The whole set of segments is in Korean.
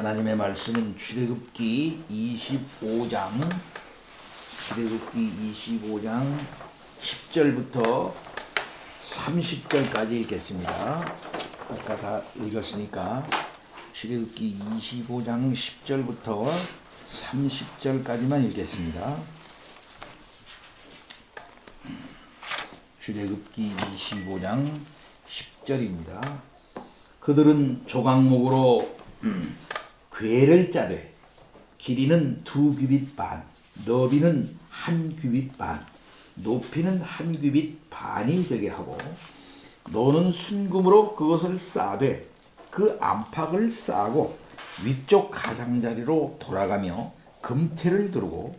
하나님의 말씀은 출애굽기 25장 10절부터 30절까지 읽겠습니다. 아까 다 읽었으니까 출애굽기 25장 10절부터 30절까지만 읽겠습니다. 출애굽기 25장 10절입니다. 그들은 조각목으로 궤를 짜되 길이는 2규빗 반, 너비는 1규빗 반, 높이는 1규빗 반이 되게 하고, 너는 순금으로 그것을 싸되 그 안팎을 싸고 위쪽 가장자리로 돌아가며 금태를 두르고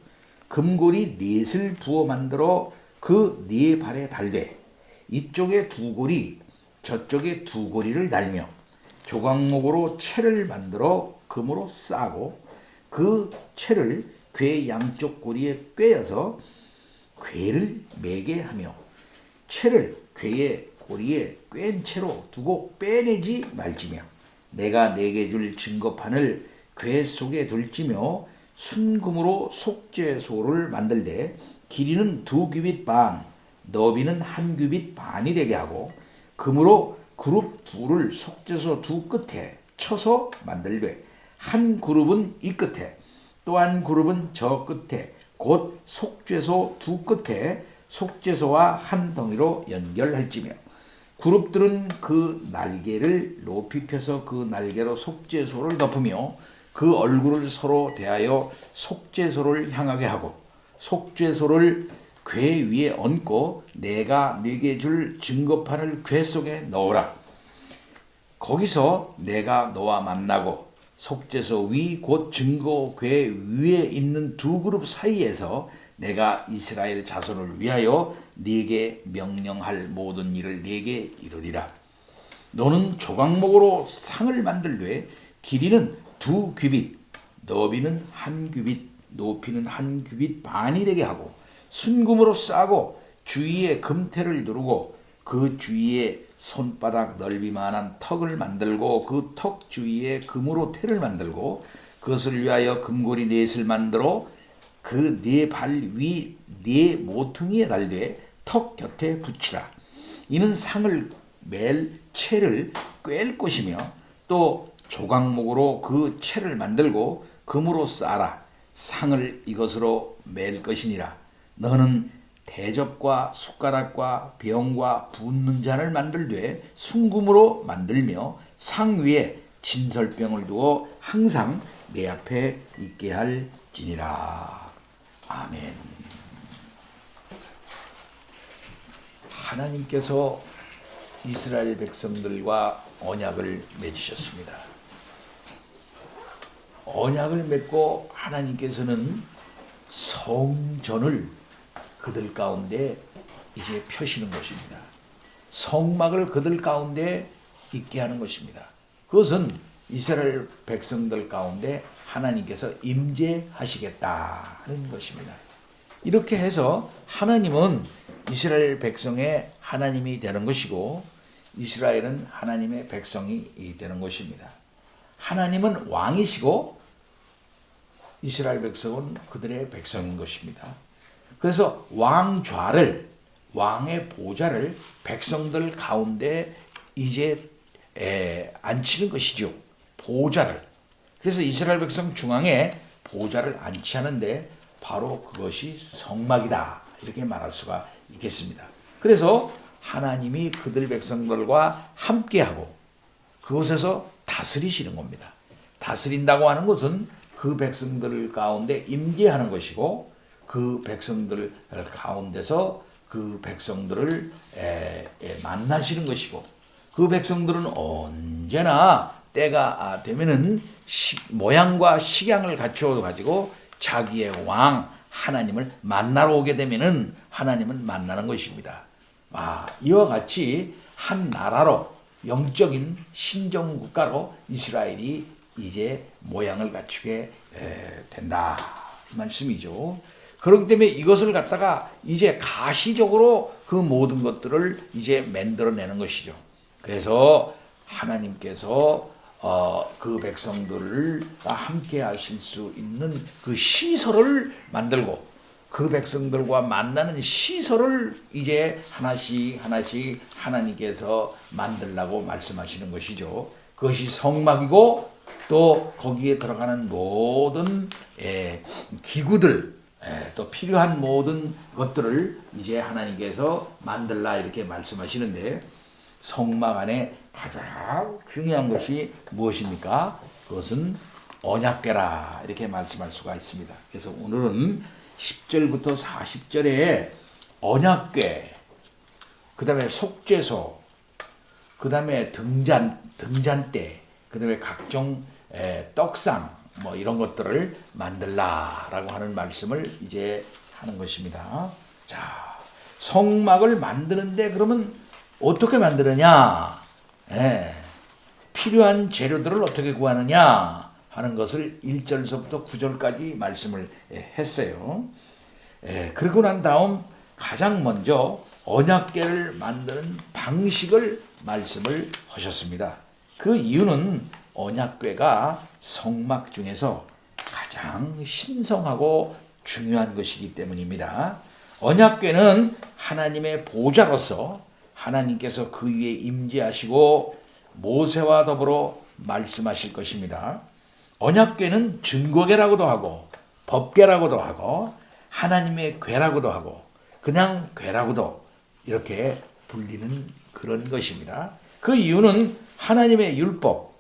금고리 넷을 부어 만들어 그 네 발에 달되 이쪽에 2고리 저쪽에 2고리를 달며 조각목으로 채를 만들어 금으로 싸고 그 채를 궤 양쪽 고리에 꿰어서 궤를 매게 하며 채를 궤의 고리에 꿰은 채로 두고 빼내지 말지며 내가 내게 줄 증거판을 궤 속에 둘지며 순금으로 속죄소를 만들되 길이는 2규빗 반, 너비는 1규빗 반이 되게 하고 금으로 그룹 둘을 속죄소 두 끝에 쳐서 만들되 한 그룹은 이 끝에 또 한 그룹은 저 끝에 곧 속죄소 두 끝에 속죄소와 한 덩이로 연결할지며 그룹들은 그 날개를 높이 펴서 그 날개로 속죄소를 덮으며 그 얼굴을 서로 대하여 속죄소를 향하게 하고 속죄소를 궤 위에 얹고 내가 네게 줄 증거판을 궤 속에 넣으라. 거기서 내가 너와 만나고 속죄소 위 곧 증거 궤 위에 있는 두 그룹 사이에서 내가 이스라엘 자손을 위하여 네게 명령할 모든 일을 네게 이루리라. 너는 조각목으로 상을 만들되 길이는 2규빗, 너비는 1규빗, 높이는 1규빗 반이 되게 하고 순금으로 싸고 주위에 금태를 두르고 그 주위에 손바닥 넓이만한 턱을 만들고 그 턱 주위에 금으로 태를 만들고 그것을 위하여 금고리 넷을 만들어 그 네 발 위 네 모퉁이에 달되 턱 곁에 붙이라. 이는 상을 맬 채를 꿰을 것이며 또 조각목으로 그 채를 만들고 금으로 싸라. 상을 이것으로 맬 것이니라. 너는 대접과 숟가락과 병과 붓는 잔을 만들되 순금으로 만들며 상 위에 진설병을 두어 항상 내 앞에 있게 할지니라. 아멘. 하나님께서 이스라엘 백성들과 언약을 맺으셨습니다. 언약을 맺고 하나님께서는 성전을 그들 가운데 이제 펴시는 것입니다. 성막을 그들 가운데 있게 하는 것입니다. 그것은 이스라엘 백성들 가운데 하나님께서 임재하시겠다는 것입니다. 이렇게 해서 하나님은 이스라엘 백성의 하나님이 되는 것이고 이스라엘은 하나님의 백성이 되는 것입니다. 하나님은 왕이시고 이스라엘 백성은 그들의 백성인 것입니다. 그래서 왕좌를 왕의 보좌를 백성들 가운데 이제 앉히는 것이죠. 보좌를. 그래서 이스라엘 백성 중앙에 보좌를 안치하는데 바로 그것이 성막이다. 이렇게 말할 수가 있겠습니다. 그래서 하나님이 그들 백성들과 함께하고 그곳에서 다스리시는 겁니다. 다스린다고 하는 것은 그 백성들 가운데 임재하는 것이고 그 백성들 가운데서 그 백성들을 만나시는 것이고 그 백성들은 언제나 때가 되면은 모양과 식양을 갖추어 가지고 자기의 왕 하나님을 만나러 오게 되면은 하나님은 만나는 것입니다. 이와 같이 한 나라로 영적인 신정 국가로 이스라엘이 이제 모양을 갖추게 된다 이 말씀이죠. 그렇기 때문에 이것을 갖다가 이제 가시적으로 그 모든 것들을 이제 만들어내는 것이죠. 그래서 하나님께서 그 백성들을 함께 하실 수 있는 그 시설을 만들고 그 백성들과 만나는 시설을 이제 하나씩 하나씩 하나님께서 만들라고 말씀하시는 것이죠. 그것이 성막이고 또 거기에 들어가는 모든 기구들 또 필요한 모든 것들을 이제 하나님께서 만들라 이렇게 말씀하시는데 성막 안에 가장 중요한 것이 무엇입니까? 그것은 언약궤라 이렇게 말씀할 수가 있습니다. 그래서 오늘은 10절부터 40절에 언약궤, 그 다음에 속죄소, 그 다음에 등잔대, 그 다음에 각종 떡상 뭐 이런 것들을 만들라라고 하는 말씀을 이제 하는 것입니다. 자, 성막을 만드는데 그러면 어떻게 만드느냐? 필요한 재료들을 어떻게 구하느냐 하는 것을 1절서부터 9절까지 말씀을 했어요. 그러고 난 다음 가장 먼저 언약궤를 만드는 방식을 말씀을 하셨습니다. 그 이유는 언약궤가 성막 중에서 가장 신성하고 중요한 것이기 때문입니다. 언약궤는 하나님의 보좌로서 하나님께서 그 위에 임재하시고 모세와 더불어 말씀하실 것입니다. 언약궤는 증거궤라고도 하고 법궤라고도 하고 하나님의 궤라고도 하고 그냥 궤라고도 이렇게 불리는 그런 것입니다. 그 이유는 하나님의 율법,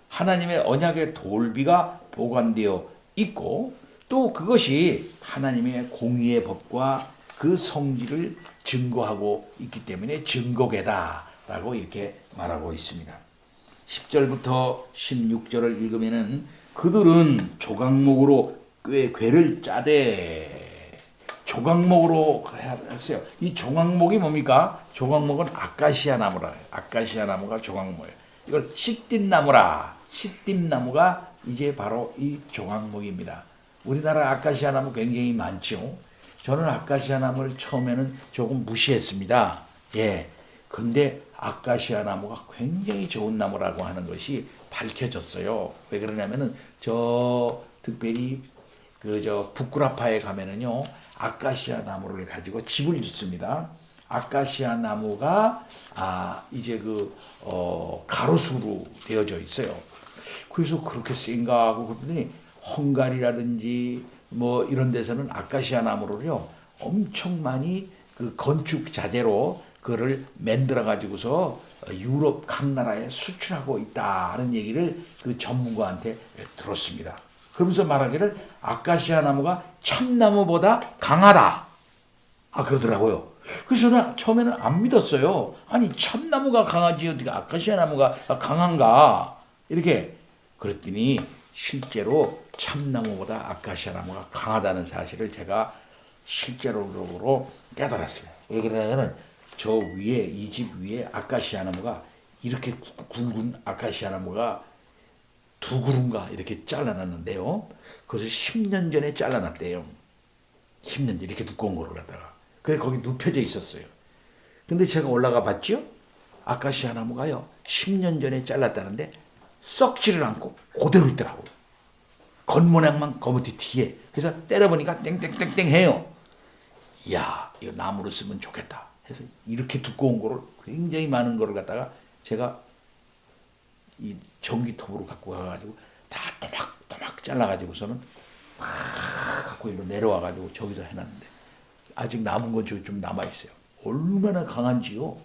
하나님의 언약의 돌비가 보관되어 있고 또 그것이 하나님의 공의의 법과 그 성질을 증거하고 있기 때문에 증거궤다라고 이렇게 말하고 있습니다. 10절부터 16절을 읽으면은 그들은 조각목으로 궤를 짜되 조각목으로 했어요. 이 조각목이 뭡니까? 조각목은 아카시아 나무라. 아카시아 나무가 조각목이에요. 이걸 시띠나무라. 시띠나무가 이제 바로 이 조각목입니다. 우리나라 아카시아 나무 굉장히 많죠. 저는 아카시아 나무를 처음에는 조금 무시했습니다. 근데 아카시아 나무가 굉장히 좋은 나무라고 하는 것이 밝혀졌어요. 왜 그러냐면은 특별히 부쿠라파에 가면은요 아카시아 나무를 가지고 집을 짓습니다. 아카시아 나무가 이제 가로수로 되어져 있어요. 그래서 그렇게 쓰인가 하고 그랬더니 헝가리라든지 뭐 이런 데서는 아카시아 나무를요 엄청 많이 그 건축 자재로 그거를 만들어 가지고서 유럽 각 나라에 수출하고 있다는 얘기를 그 전문가한테 들었습니다. 그러면서 말하기를 아카시아 나무가 참나무보다 강하다. 그러더라고요. 그래서 저는 처음에는 안 믿었어요. 아니 참나무가 강하지 어떻게 아카시아 나무가 강한가 이렇게 그랬더니 실제로 참나무보다 아카시아 나무가 강하다는 사실을 제가 실제로로 깨달았어요. 왜 그러냐면 저 위에 이 집 위에 아카시아 나무가 이렇게 굵은 아카시아 나무가 두 그루인가 이렇게 잘라놨는데요. 그것을 10년 전에 잘라놨대요. 10년 전 이렇게 두꺼운 거를 갖다가. 그래 거기 눕혀져 있었어요. 근데 제가 올라가 봤죠. 아카시아 나무가요 10년 전에 잘랐다는데 썩지를 않고 그대로 있더라고요. 겉모양만 거무티 뒤에. 그래서 때려보니까 땡땡땡땡 해요. 이야 이거 나무로 쓰면 좋겠다 해서 이렇게 두꺼운 거를 굉장히 많은 거를 갖다가 제가 이 전기톱으로 갖고 가가지고 다 또막 잘라가지고서는 막 갖고 일로 내려와가지고 저기다 해놨는데 아직 남은 건 저기 좀 남아있어요. 얼마나 강한지요.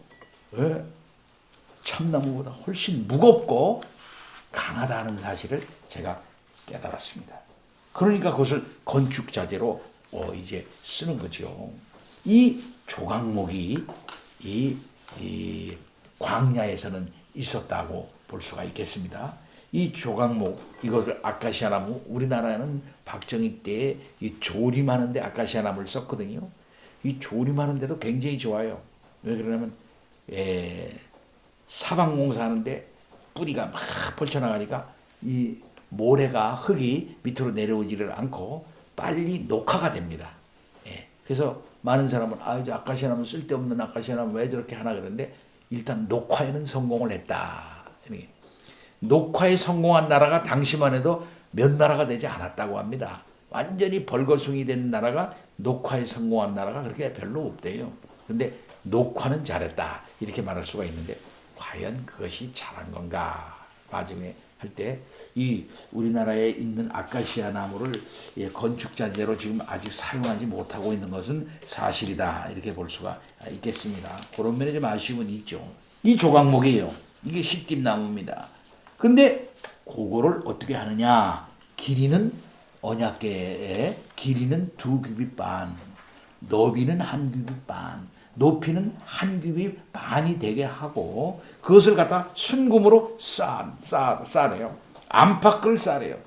참나무보다 훨씬 무겁고 강하다는 사실을 제가 깨달았습니다. 그러니까 그것을 건축 자재로 이제 쓰는 거죠. 이 조각목이 이 광야에서는 있었다고 볼 수가 있겠습니다. 이 조각목 이것을 아카시아 나무 우리나라는 박정희 때에 이 조림하는데 아카시아 나무를 썼거든요. 이 조림하는데도 굉장히 좋아요. 왜 그러냐면 사방공사하는데 뿌리가 막 펼쳐나가니까 이 모래가 흙이 밑으로 내려오지를 않고 빨리 녹화가 됩니다. 그래서 많은 사람은 이제 아카시아 나무 쓸데없는 아카시아 나무 왜 저렇게 하나 그러는데 일단 녹화에는 성공을 했다. 녹화에 성공한 나라가 당시만 해도 몇 나라가 되지 않았다고 합니다. 완전히 벌거숭이 된 나라가 녹화에 성공한 나라가 그렇게 별로 없대요. 근데 녹화는 잘했다 이렇게 말할 수가 있는데 과연 그것이 잘한 건가? 나중에 할 때 이 우리나라에 있는 아카시아 나무를 건축 자재로 지금 아직 사용하지 못하고 있는 것은 사실이다 이렇게 볼 수가 있겠습니다. 그런 면에 좀 아쉬움은 있죠. 이 조각목이에요. 이게 십김나무입니다. 근데 그거를 어떻게 하느냐? 길이는 언약계의 길이는 2규빗 반, 너비는 1규빗 반, 높이는 1규빗 반이 되게 하고 그것을 갖다 순금으로 싸래요. 안팎을 싸래요.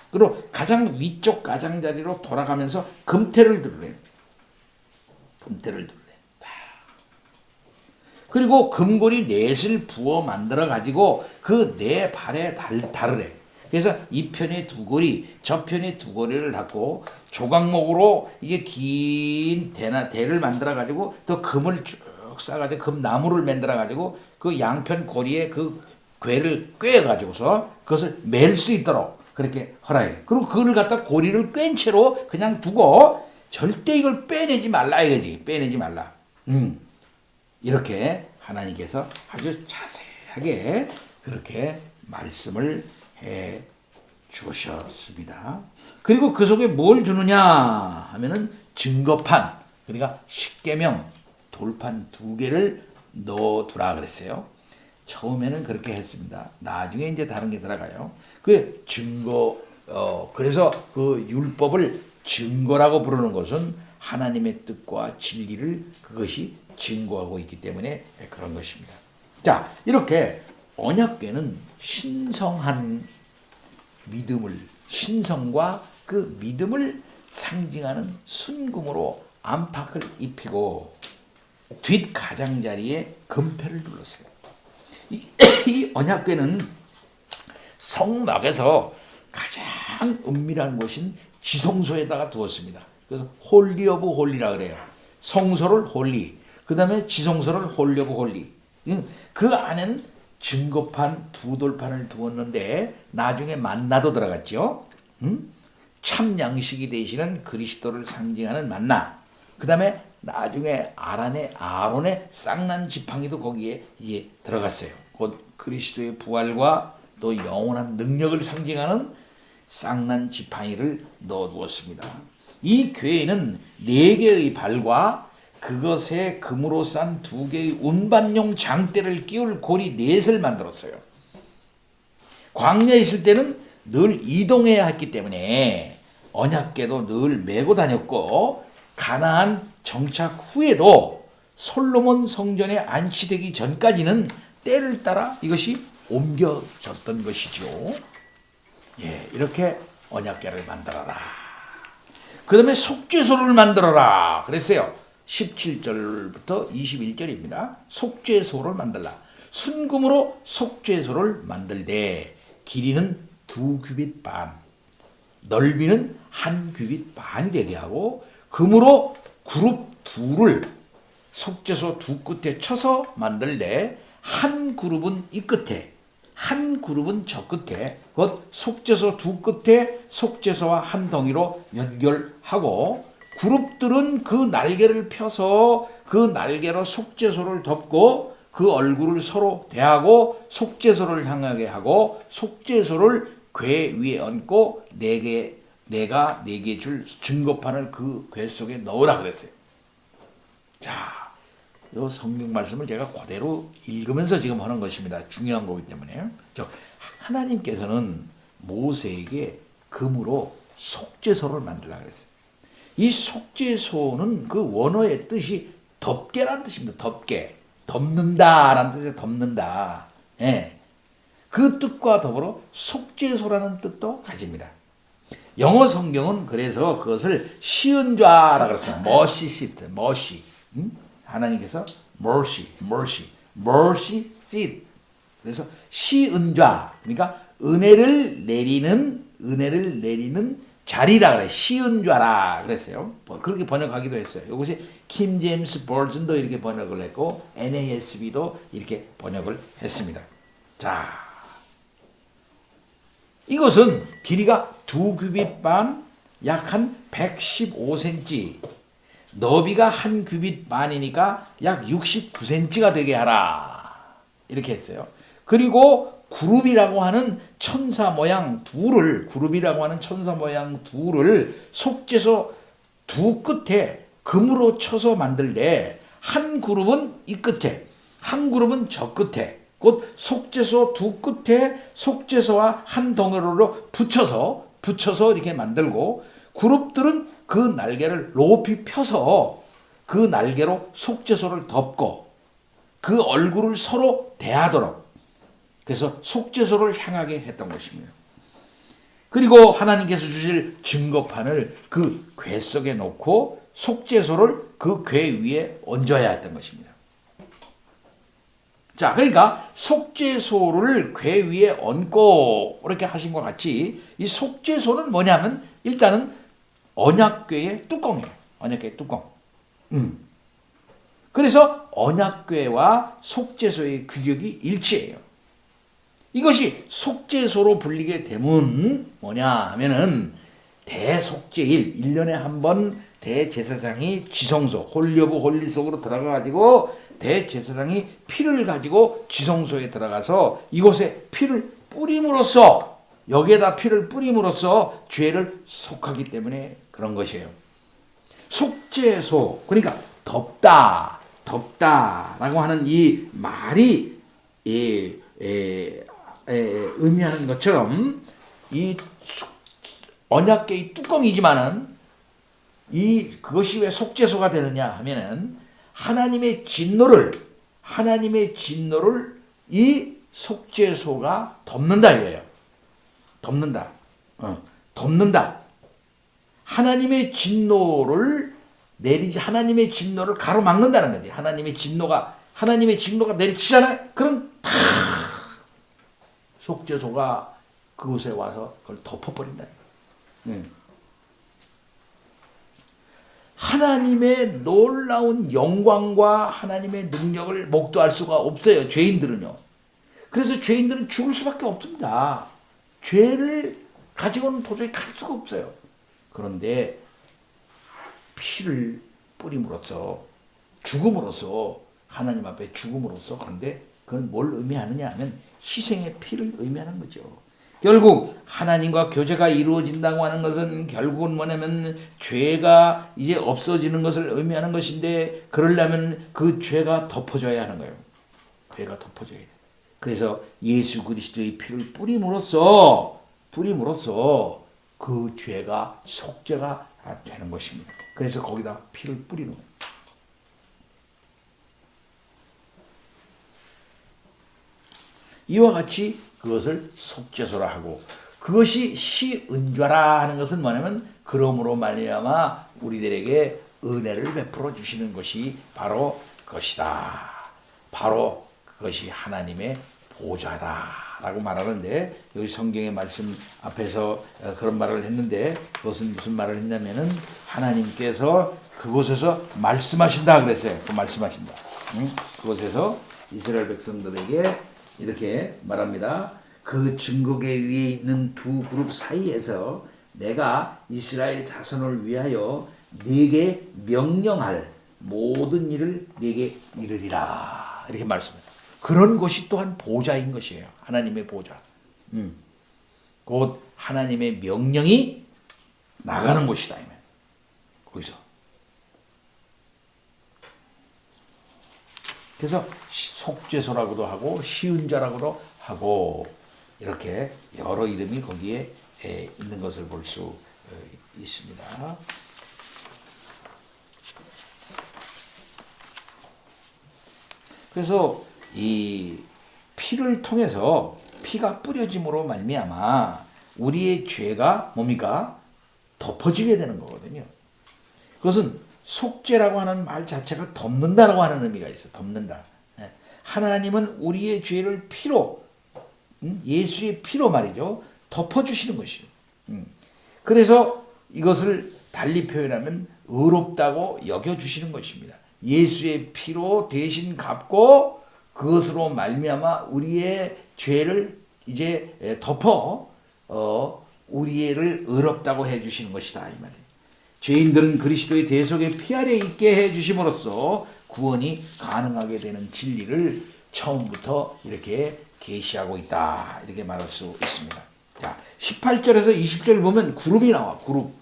그리고 가장 위쪽 가장자리로 돌아가면서 금태를 두르래요. 금태를 두르래요. 그리고 금고리 넷을 부어 만들어 가지고 그 네 발에 달으래. 그래서 이 편에 두 고리, 저 편에 두 고리를 갖고 조각목으로 이게 긴 대를 만들어 가지고 또 금을 쭉 싸가지고 금나무를 만들어 가지고 그 양편 고리에 그 궤를 꿰 가지고서 그것을 맬 수 있도록 그렇게 하라요. 그리고 그걸 갖다 고리를 꿰인 채로 그냥 두고 절대 이걸 빼내지 말라 이거지. 빼내지 말라. 이렇게 하나님께서 아주 자세하게 그렇게 말씀을 해 주셨습니다. 그리고 그 속에 뭘 주느냐 하면은 증거판, 그러니까 십계명 돌판 2개를 넣어두라 그랬어요. 처음에는 그렇게 했습니다. 나중에 이제 다른 게 들어가요. 그 증거, 그래서 그 율법을 증거라고 부르는 것은 하나님의 뜻과 진리를 그것이 증거하고 있기 때문에 그런 것입니다. 자, 이렇게 언약궤는 신성한 믿음을, 신성과 그 믿음을 상징하는 순금으로 안팎을 입히고 뒷 가장자리에 금태를 둘렀어요. 이 언약궤는 성막에서 가장 은밀한 곳인 지성소에다가 두었습니다. 그래서 홀리 오브 홀리라 그래요. 성소를 홀리, 그 다음에 지성소를 홀리 오브 홀리. 그 안에는 증거판 2돌판을 두었는데 나중에 만나도 들어갔죠. 참 양식이 되시는 그리스도를 상징하는 만나. 그 다음에 나중에 아론의 쌍난 지팡이도 거기에 이제 들어갔어요. 곧 그리스도의 부활과 또 영원한 능력을 상징하는 쌍난 지팡이를 넣어두었습니다. 이 궤에는 4개의 발과 그것에 금으로 싼 2개의 운반용 장대를 끼울 고리 넷을 만들었어요. 광야에 있을 때는 늘 이동해야 했기 때문에 언약궤도 늘 메고 다녔고 가나안 정착 후에도 솔로몬 성전에 안치되기 전까지는 때를 따라 이것이 옮겨졌던 것이죠. 예, 이렇게 언약궤를 만들어라. 그 다음에 속죄소를 만들어라 그랬어요. 17절부터 21절입니다. 속죄소를 만들라. 순금으로 속죄소를 만들되 길이는 2규빗 반, 넓이는 1규빗 반이 되게 하고 금으로 그룹 둘을 속죄소 두 끝에 쳐서 만들되 한 그룹은 이 끝에 한 그룹은 저 끝에 곧 속죄소 두 끝에 속죄소와 한 덩이로 연결하고 그룹들은 그 날개를 펴서 그 날개로 속죄소를 덮고 그 얼굴을 서로 대하고 속죄소를 향하게 하고 속죄소를 궤 위에 얹고 내가 4개 줄 증거판을 그 궤 속에 넣으라 그랬어요. 자, 이 성경 말씀을 제가 그대로 읽으면서 지금 하는 것입니다. 중요한 거기 때문에. 하나님께서는 모세에게 금으로 속죄소를 만들라 그랬어요. 이 속죄소는 그 원어의 뜻이 덮개라는 뜻입니다. 덮개. 덮는다라는 뜻이에요. 덮는다. 예. 그 뜻과 더불어 속죄소라는 뜻도 가집니다. 영어 성경은 그래서 그것을 시은좌라고 그랬어요. mercy seat, mercy. 하나님께서 mercy seat. 그래서 시은좌, 그러니까 은혜를 내리는 자리라 그래. 시은좌라 그랬어요. 그렇게 번역하기도 했어요. 이것이 킹 제임스 버전도 이렇게 번역을 했고 NASB도 이렇게 번역을 했습니다. 자, 이것은 길이가 2규빗 반, 약 한 115cm, 너비가 1규빗 반이니까 약 69cm가 되게 하라. 이렇게 했어요. 그리고 그룹이라고 하는 천사 모양 둘을 속죄소 두 끝에 금으로 쳐서 만들되 한 그룹은 이 끝에, 한 그룹은 저 끝에, 곧 속죄소 두 끝에 속죄소와 한 덩어리로 붙여서 이렇게 만들고, 그룹들은 그 날개를 높이 펴서 그 날개로 속죄소를 덮고 그 얼굴을 서로 대하도록, 그래서 속죄소를 향하게 했던 것입니다. 그리고 하나님께서 주실 증거판을 그 궤 속에 놓고 속죄소를 그 궤 위에 얹어야 했던 것입니다. 자, 그러니까 속죄소를 궤 위에 얹고 이렇게 하신 것 같이, 이 속죄소는 뭐냐면 일단은 언약궤의 뚜껑이에요. 언약궤의 뚜껑. 그래서 언약궤와 속죄소의 규격이 일치해요. 이것이 속죄소로 불리게 되면 뭐냐 하면은 대속죄일, 1년에 한 번 대제사장이 지성소, 홀리 오브 홀리 속으로 들어가가지고 대제사장이 피를 가지고 지성소에 들어가서 이곳에 피를 뿌림으로써, 여기에다 피를 뿌림으로써 죄를 속하기 때문에 그런 것이에요. 속죄소, 그러니까 덮다라고 하는 이 말이 의미하는 것처럼 이 언약궤의 뚜껑이지만은 그것이 왜 속죄소가 되느냐 하면은 하나님의 진노를 이 속죄소가 덮는다 이거예요. 덮는다. 하나님의 진노를 가로막는다는 거지. 하나님의 진노가 내리치잖아요. 그럼 탁 속죄소가 그곳에 와서 그걸 덮어버린다. 하나님의 놀라운 영광과 하나님의 능력을 목도할 수가 없어요. 죄인들은요. 그래서 죄인들은 죽을 수밖에 없습니다. 죄를 가지고는 도저히 갈 수가 없어요. 그런데 피를 뿌림으로써, 죽음으로써, 하나님 앞에 죽음으로써, 그런데 그건 뭘 의미하느냐 하면 희생의 피를 의미하는 거죠. 결국 하나님과 교제가 이루어진다고 하는 것은 결국은 뭐냐면 죄가 이제 없어지는 것을 의미하는 것인데, 그러려면 그 죄가 덮어져야 하는 거예요. 죄가 덮어져야 돼. 그래서 예수 그리스도의 피를 뿌림으로써 그 죄가 속죄가 되는 것입니다. 그래서 거기다 피를 뿌리는 거예요. 이와 같이 그것을 속죄소라 하고, 그것이 시은좌라 하는 것은 뭐냐면 그러므로 말미암아 우리들에게 은혜를 베풀어 주시는 것이 바로 그것이다. 바로 그것이 하나님의 보좌다라고 말하는데, 여기 성경의 말씀 앞에서 그런 말을 했는데, 그것은 무슨 말을 했냐면은 하나님께서 그곳에서 말씀하신다 그랬어요. 그 말씀하신다. 그곳에서 이스라엘 백성들에게 이렇게 말합니다. 그 증거궤 위에 있는 두 그룹 사이에서 내가 이스라엘 자손을 위하여 네게 명령할 모든 일을 네게 이르리라. 이렇게 말씀합니다. 그런 것이 또한 보좌인 것이에요. 하나님의 보좌. 곧 하나님의 명령이 나가는 곳이다. 거기서. 그래서 속죄소라고도 하고 시은자라고도 하고 이렇게 여러 이름이 거기에 있는 것을 볼 수 있습니다. 그래서 이 피를 통해서, 피가 뿌려짐으로 말미암아 우리의 죄가 뭡니까? 덮어지게 되는 거거든요. 그것은 속죄라고 하는 말 자체가 덮는다라고 하는 의미가 있어요. 덮는다. 하나님은 우리의 죄를 피로, 예수의 피로 말이죠, 덮어주시는 것이에요. 그래서 이것을 달리 표현하면 의롭다고 여겨주시는 것입니다. 예수의 피로 대신 갚고 그것으로 말미암아 우리의 죄를 이제 덮어 우리를 의롭다고 해주시는 것이다 이 말이에요. 죄인들은 그리스도의 대속의 피 아래 있게 해주심으로써 구원이 가능하게 되는 진리를 처음부터 이렇게 계시하고 있다 이렇게 말할 수 있습니다. 자, 18절에서 20절 보면 그룹이 나와. 그룹.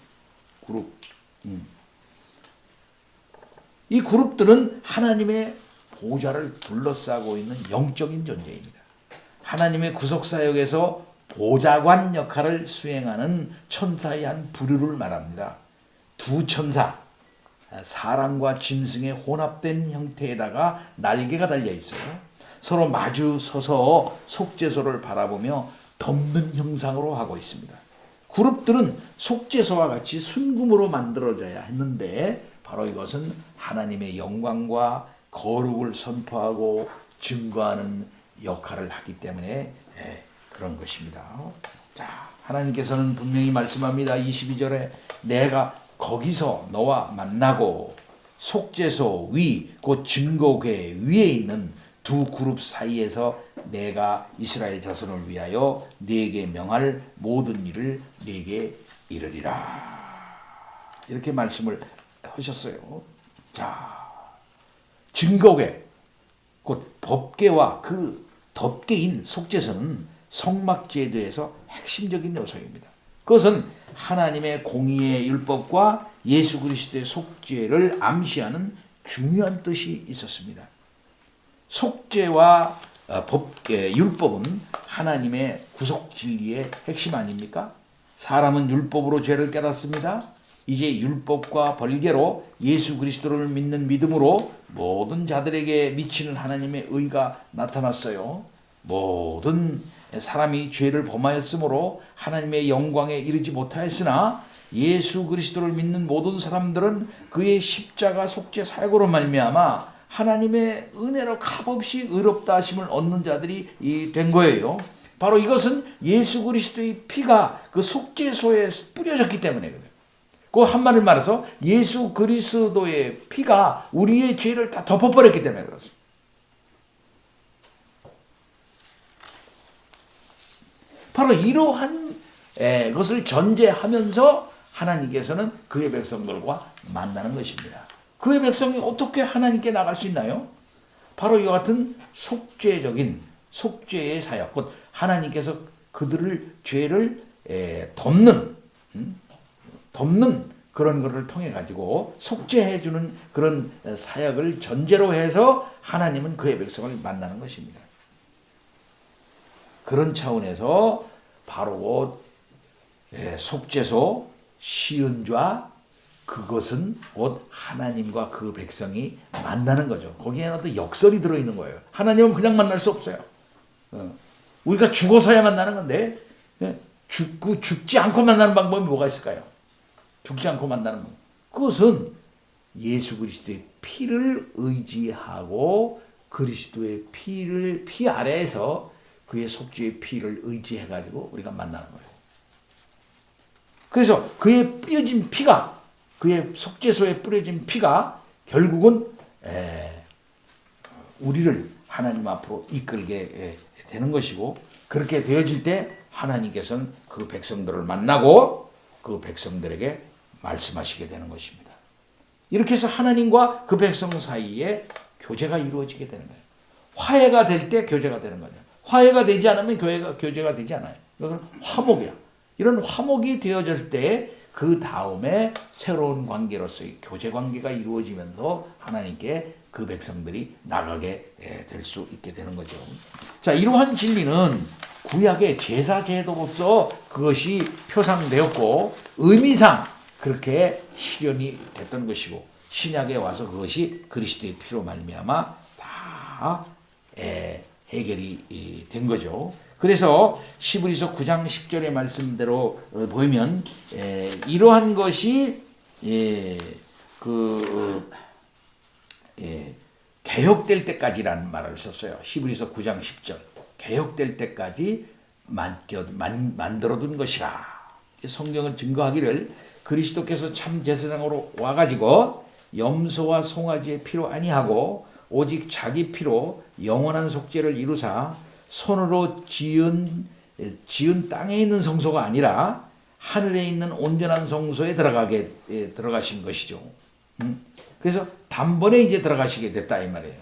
이 그룹들은 하나님의 보좌를 둘러싸고 있는 영적인 존재입니다. 하나님의 구속사역에서 보좌관 역할을 수행하는 천사의 한 부류를 말합니다. 두 천사, 사람과 짐승의 혼합된 형태에다가 날개가 달려 있어요. 서로 마주 서서 속죄소를 바라보며 덮는 형상으로 하고 있습니다. 그룹들은 속죄소와 같이 순금으로 만들어져야 했는데 바로 이것은 하나님의 영광과 거룩을 선포하고 증거하는 역할을 하기 때문에 그런 것입니다. 자, 하나님께서는 분명히 말씀합니다. 22절에 내가 거기서 너와 만나고 속죄소 위, 곧 증거궤 위에 있는 두 그룹 사이에서 내가 이스라엘 자손을 위하여 네게 명할 모든 일을 네게 이르리라. 이렇게 말씀을 하셨어요. 자, 증거궤, 곧 법궤와 그 덮개인 속죄소는 성막제도에서 핵심적인 요소입니다. 그것은 하나님의 공의의 율법과 예수 그리스도의 속죄를 암시하는 중요한 뜻이 있었습니다. 속죄와 율법은 하나님의 구속 진리의 핵심 아닙니까? 사람은 율법으로 죄를 깨닫습니다. 이제 율법과 벌개로 예수 그리스도를 믿는 믿음으로 모든 자들에게 미치는 하나님의 의가 나타났어요. 모든 사람이 죄를 범하였으므로 하나님의 영광에 이르지 못하였으나 예수 그리스도를 믿는 모든 사람들은 그의 십자가 속죄 사역으로 말미암아 하나님의 은혜로 값없이 의롭다 하심을 얻는 자들이 된 거예요. 바로 이것은 예수 그리스도의 피가 그 속죄소에 뿌려졌기 때문에 그래요. 그 한마디로 말해서 예수 그리스도의 피가 우리의 죄를 다 덮어버렸기 때문에 그렇습니다. 바로 이러한 것을 전제하면서 하나님께서는 그의 백성들과 만나는 것입니다. 그의 백성이 어떻게 하나님께 나갈 수 있나요? 바로 이와 같은 속죄적인 속죄의 사역, 곧 하나님께서 그들을 죄를 덮는 그런 것을 통해 가지고 속죄해 주는 그런 사역을 전제로 해서 하나님은 그의 백성을 만나는 것입니다. 그런 차원에서 바로 속죄소 시은좌 그것은 곧 하나님과 그 백성이 만나는 거죠. 거기에는 어떤 역설이 들어있는 거예요. 하나님은 그냥 만날 수 없어요. 우리가 죽어서야 만나는 건데 죽지 않고 만나는 방법이 뭐가 있을까요? 죽지 않고 만나는 방 그것은 예수 그리스도의 피를 의지하고 그리스도의 피 아래에서 그의 속죄의 피를 의지해가지고 우리가 만나는 거예요. 그래서 그의 뿌려진 피가 그의 속죄소에 뿌려진 피가 결국은 우리를 하나님 앞으로 이끌게 되는 것이고 그렇게 되어질 때 하나님께서는 그 백성들을 만나고 그 백성들에게 말씀하시게 되는 것입니다. 이렇게 해서 하나님과 그 백성 사이에 교제가 이루어지게 되는 거예요. 화해가 될 때 교제가 되는 거예요. 화해가 되지 않으면 교제가 되지 않아요. 이것은 화목이야. 이런 화목이 되어질 때 그 다음에 새로운 관계로서의 교제 관계가 이루어지면서 하나님께 그 백성들이 나가게 될 수 있게 되는 거죠. 자, 이러한 진리는 구약의 제사 제도로서 그것이 표상되었고 의미상 그렇게 실현이 됐던 것이고 신약에 와서 그것이 그리스도의 피로 말미암아 다 해결이 된 거죠. 그래서 히브리서 9장 10절의 말씀대로 보면 이러한 것이 개혁될 때까지라는 말을 썼어요. 히브리서 9장 10절 개혁될 때까지 만들어둔 것이라. 성경은 증거하기를 그리스도께서 참 제사장으로 와가지고 염소와 송아지의 피로 아니하고 오직 자기 피로 영원한 속죄를 이루사 손으로 지은 지은 땅에 있는 성소가 아니라 하늘에 있는 온전한 성소에 들어가신 것이죠. 그래서 단번에 이제 들어가시게 됐다 이 말이에요.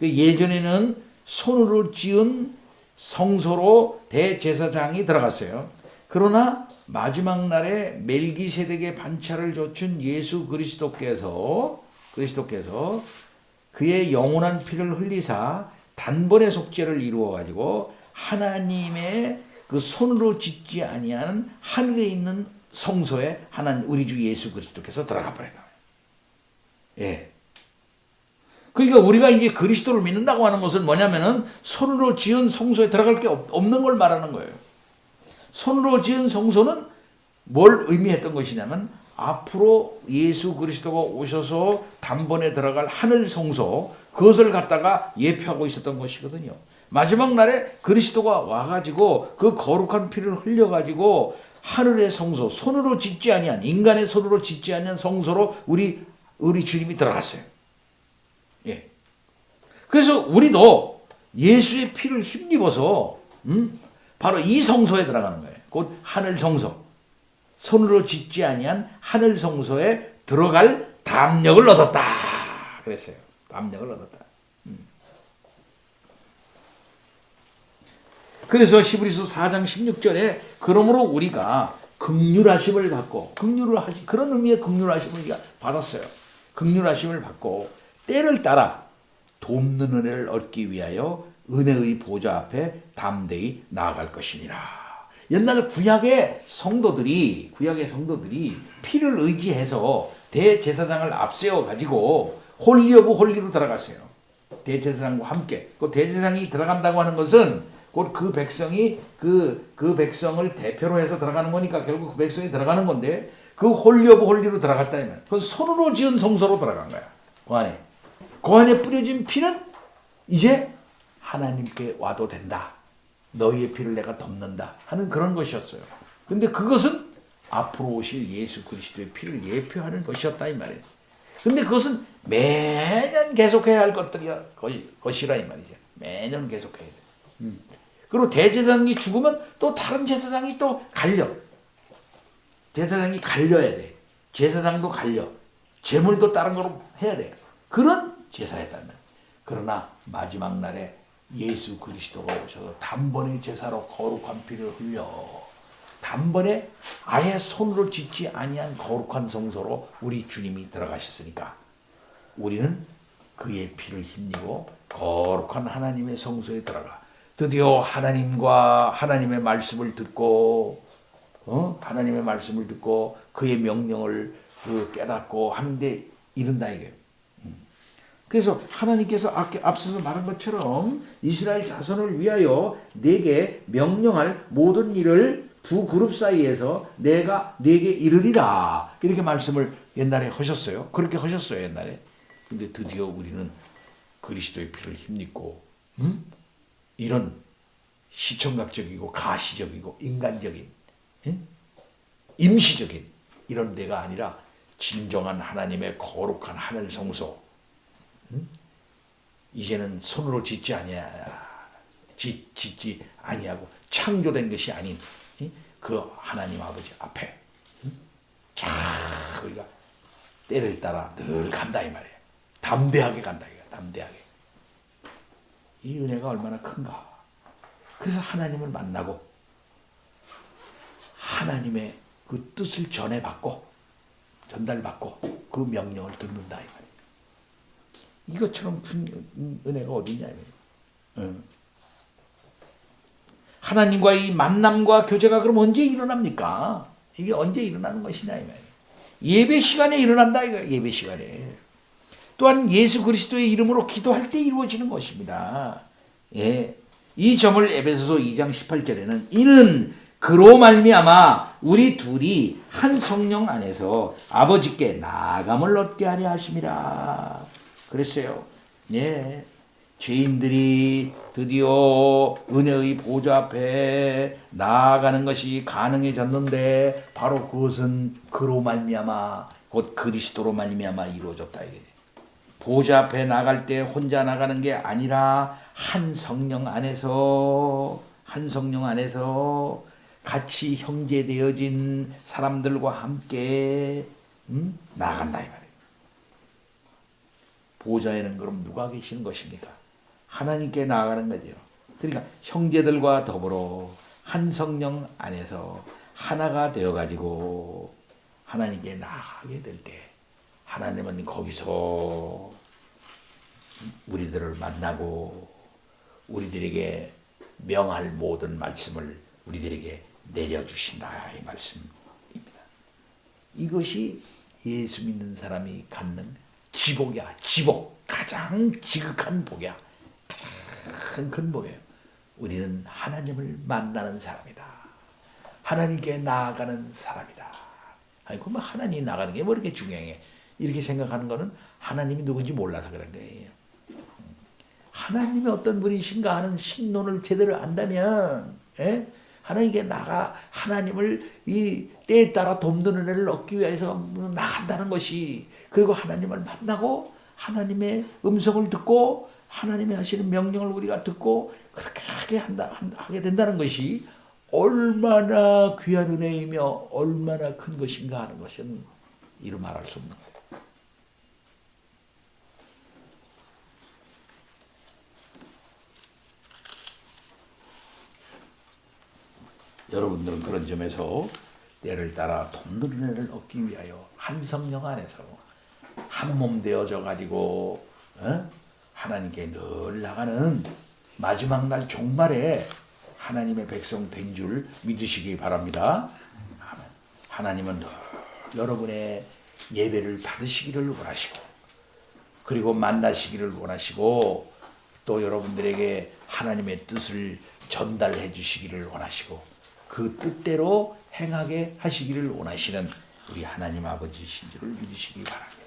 예전에는 손으로 지은 성소로 대제사장이 들어갔어요. 그러나 마지막 날에 멜기세덱의 반차를 좇은 예수 그리스도께서 그의 영원한 피를 흘리사 단번에 속죄를 이루어 가지고 하나님의 그 손으로 짓지 아니하는 하늘에 있는 성소에 하나님 우리 주 예수 그리스도께서 들어가 버렸다. 예. 그러니까 우리가 이제 그리스도를 믿는다고 하는 것은 뭐냐면은 손으로 지은 성소에 들어갈 게 없는 걸 말하는 거예요. 손으로 지은 성소는 뭘 의미했던 것이냐면 앞으로 예수 그리스도가 오셔서 단번에 들어갈 하늘 성소, 그것을 갖다가 예표하고 있었던 것이거든요. 마지막 날에 그리스도가 와가지고 그 거룩한 피를 흘려가지고 하늘의 성소, 손으로 짓지 아니한, 인간의 손으로 짓지 아니한 성소로 우리 주님이 들어갔어요. 예. 그래서 우리도 예수의 피를 힘입어서 바로 이 성소에 들어가는 거예요. 곧 하늘 성소. 손으로 짓지 아니한 하늘 성소에 들어갈 담력을 얻었다. 그랬어요. 담력을 얻었다. 그래서 히브리서 4장 16절에 그러므로 우리가 긍휼하심을 받고 그런 의미의 긍휼하심을 우리가 받았어요. 긍휼하심을 받고 때를 따라 돕는 은혜를 얻기 위하여 은혜의 보좌 앞에 담대히 나아갈 것이니라. 옛날 구약의 성도들이 피를 의지해서 대제사장을 앞세워 가지고 홀리 오브 홀리로 들어갔어요. 대제사장과 함께. 그 대제사장이 들어간다고 하는 것은 곧 그 백성이 그 백성을 대표로 해서 들어가는 거니까 결국 그 백성이 들어가는 건데 그 홀리 오브 홀리로 들어갔다 하면 그건 손으로 지은 성소로 들어간 거야. 그 안에 뿌려진 피는 이제 하나님께 와도 된다. 너희의 피를 내가 덮는다 하는 그런 것이었어요. 근데 그것은 앞으로 오실 예수 그리스도의 피를 예표하는 것이었다 이 말이에요. 근데 그것은 매년 계속해야 할 것이라 이 말이죠. 매년 계속해야 돼. 그리고 대제사장이 죽으면 또 다른 제사장이 또 갈려. 제사장이 갈려야 돼. 제사장도 갈려. 제물도 다른 거로 해야 돼. 그런 제사였단 말이에요. 그러나 마지막 날에 예수 그리스도가 오셔서 단번에 제사로 거룩한 피를 흘려 단번에 아예 손으로 짓지 아니한 거룩한 성소로 우리 주님이 들어가셨으니까 우리는 그의 피를 힘입어 거룩한 하나님의 성소에 들어가 드디어 하나님의 말씀을 듣고 하나님의 말씀을 듣고 그의 명령을 깨닫고 하는데 이른다 이게요. 그래서 하나님께서 앞서서 말한 것처럼 이스라엘 자손을 위하여 내게 명령할 모든 일을 두 그룹 사이에서 내가 네게 이르리라 이렇게 말씀을 옛날에 하셨어요. 그렇게 하셨어요 옛날에. 근데 드디어 우리는 그리스도의 피를 힘입고 이런 시청각적이고 가시적이고 인간적인 임시적인 이런 데가 아니라 진정한 하나님의 거룩한 하늘 성소 이제는 손으로 짓지 아니하고 창조된 것이 아닌 그 하나님 아버지 앞에 자 우리가 때를 따라 늘 간다 이 말이에요. 담대하게 간다 이거 담대하게. 이 은혜가 얼마나 큰가. 그래서 하나님을 만나고 하나님의 그 뜻을 전달받고 그 명령을 듣는다 이 말이에요. 이것처럼 큰 은혜가 어디냐. 하나님과의 만남과 교제가 그럼 언제 일어납니까? 이게 언제 일어나는 것이냐. 예배 시간에 일어난다. 이거 예배 시간에. 또한 예수 그리스도의 이름으로 기도할 때 이루어지는 것입니다. 예. 이 점을 에베소서 2장 18절에는 이는 그로 말미암아 우리 둘이 한 성령 안에서 아버지께 나아감을 얻게 하려 하심이라. 그랬어요. 예. 죄인들이 드디어 은혜의 보좌 앞에 나아가는 것이 가능해졌는데 바로 그것은 그로 말미암아 곧 그리스도로 말미암아 이루어졌다. 보좌 앞에 나갈 때 혼자 나가는 게 아니라 한 성령 안에서 한 성령 안에서 같이 형제되어진 사람들과 함께 나아간다 이 말이에요. 보좌에는 그럼 누가 계시는 것입니까? 하나님께 나아가는 거죠. 그러니까 형제들과 더불어 한 성령 안에서 하나가 되어가지고 하나님께 나아가게 될 때 하나님은 거기서 우리들을 만나고 우리들에게 명할 모든 말씀을 우리들에게 내려주신다 이 말씀입니다. 이것이 예수 믿는 사람이 갖는 지복이야. 지복. 가장 지극한 복이야. 가장 큰 복이에요. 우리는 하나님을 만나는 사람이다. 하나님께 나아가는 사람이다. 아니 그럼 하나님 나가는 게 뭐 이렇게 중요해? 이렇게 생각하는 거는 하나님이 누군지 몰라서 그런 거예요. 하나님이 어떤 분이신가 하는 신론을 제대로 안다면, 하나님께 나가 하나님을 이 때에 따라 돕는 은혜를 얻기 위해서 나간다는 것이, 그리고 하나님을 만나고 하나님의 음성을 듣고 하나님이 하시는 명령을 우리가 듣고 그렇게 하게 된다는 것이 얼마나 귀한 은혜이며 얼마나 큰 것인가 하는 것은 이루 말할 수 없는 거예요. 여러분들은 그런 점에서 때를 따라 돕는 은혜를 얻기 위하여 한 성령 안에서 한 몸 되어져 가지고 하나님께 늘 나가는 마지막 날 종말에 하나님의 백성 된 줄 믿으시기 바랍니다. 하나님은 늘 여러분의 예배를 받으시기를 원하시고 그리고 만나시기를 원하시고 또 여러분들에게 하나님의 뜻을 전달해 주시기를 원하시고 그 뜻대로 행하게 하시기를 원하시는 우리 하나님 아버지신 줄을 믿으시기 바랍니다.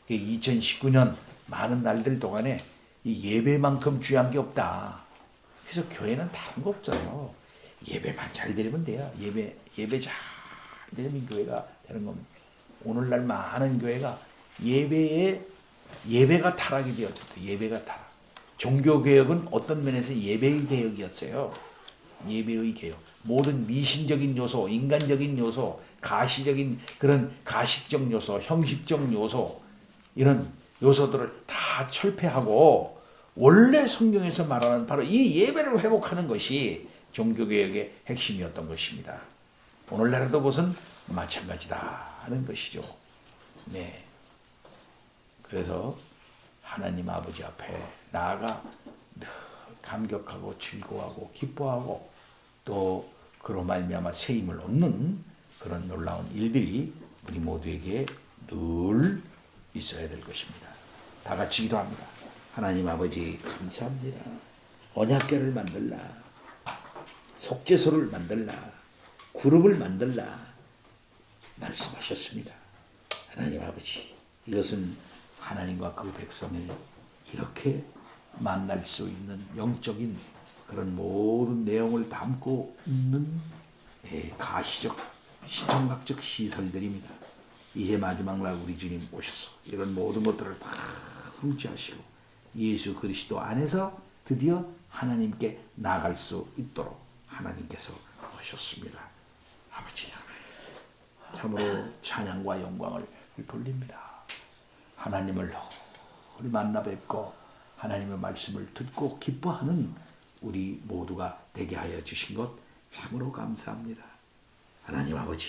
2019년 많은 날들 동안에 이 예배만큼 귀한 게 없다. 그래서 교회는 다른 거 없어요. 예배만 잘 드리면 돼요. 예배 잘 드리면 교회가 되는 겁니다. 오늘날 많은 교회가 예배가 타락이 되었죠. 예배가 타락. 종교개혁은 어떤 면에서 예배의 개혁이었어요. 예배의 개혁. 모든 미신적인 요소, 인간적인 요소, 가시적인 그런 가식적 요소, 형식적 요소 이런 요소들을 다 철폐하고 원래 성경에서 말하는 바로 이 예배를 회복하는 것이 종교개혁의 핵심이었던 것입니다. 오늘날에도 무슨 마찬가지다 하는 것이죠. 네. 그래서 하나님 아버지 앞에 나아가 늘 감격하고 즐거워하고 기뻐하고 또 그로 말미암아 새 힘을 얻는 그런 놀라운 일들이 우리 모두에게 늘 있어야 될 것입니다. 다 같이 기도합니다. 하나님 아버지 감사합니다. 언약궤를 만들라. 속죄소를 만들라. 그룹을 만들라. 말씀하셨습니다. 하나님 아버지 이것은 하나님과 그 백성이 이렇게 만날 수 있는 영적인 그런 모든 내용을 담고 있는 가시적 시청각적 시설들입니다. 이제 마지막 날 우리 주님 오셔서 이런 모든 것들을 다 훔치하시고 예수 그리스도 안에서 드디어 하나님께 나아갈 수 있도록 하나님께서 하셨습니다. 아버지 참으로 찬양과 영광을 돌립니다. 하나님을 만나 뵙고 하나님의 말씀을 듣고 기뻐하는 우리 모두가 되게 하여 주신 것 참으로 감사합니다. 하나님 아버지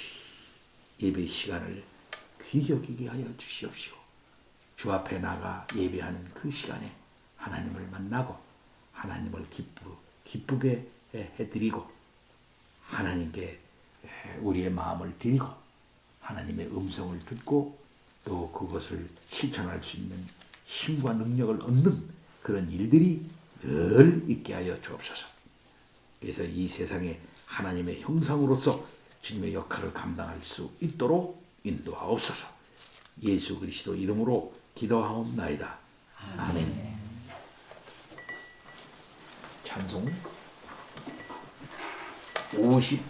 예배 시간을 귀히 여기게 하여 주시옵시고 주 앞에 나가 예배하는 그 시간에 하나님을 만나고 하나님을 기쁘게 해드리고 하나님께 우리의 마음을 드리고 하나님의 음성을 듣고 또 그것을 실천할 수 있는 힘과 능력을 얻는 그런 일들이 늘 있게 하여 주옵소서. 그래서 이 세상에 하나님의 형상으로서 주님의 역할을 감당할 수 있도록 인도하옵소서. 예수 그리스도 이름으로 기도하옵나이다. 아멘. 찬송 50